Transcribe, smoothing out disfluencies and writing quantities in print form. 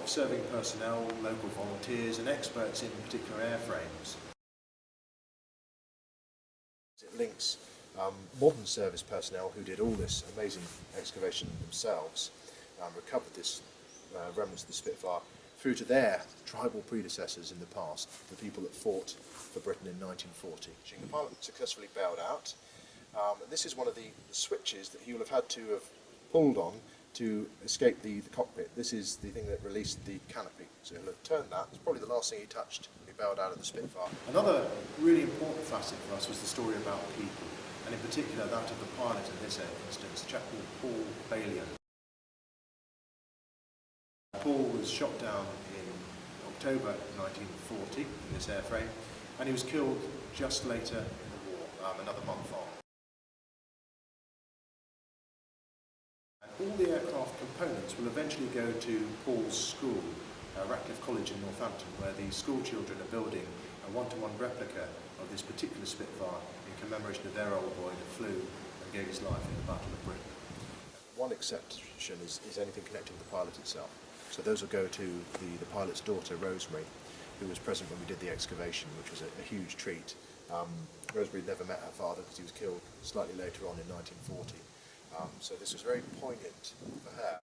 of serving personnel, local volunteers and experts in particular airframes. It links modern service personnel who did all this amazing excavation themselves, recovered this remnants of the Spitfire, through to their tribal predecessors in the past, the people that fought for Britain in 1940. The pilot successfully bailed out. And this is one of the switches that he will have had to have pulled on to escape the cockpit. This is the thing that released the canopy. So he'll have turned that. It's probably the last thing he touched when he bailed out of the Spitfire. Another really important facet for us was the story about people, and in particular that of the pilot in this instance, a chap called Paul Balian. Paul was shot down in October 1940 in this airframe, and he was killed just later in the war, another month on. All the aircraft components will eventually go to Paul's school, Ratcliffe College in Northampton, where the school children are building a one-to-one replica of this particular Spitfire in commemoration of their old boy that flew and gave his life in the Battle of Britain. One exception is anything connected with the pilot itself. So those will go to the pilot's daughter, Rosemary, who was present when we did the excavation, which was a huge treat. Rosemary never met her father because he was killed slightly later on in 1940. So this was very poignant for her.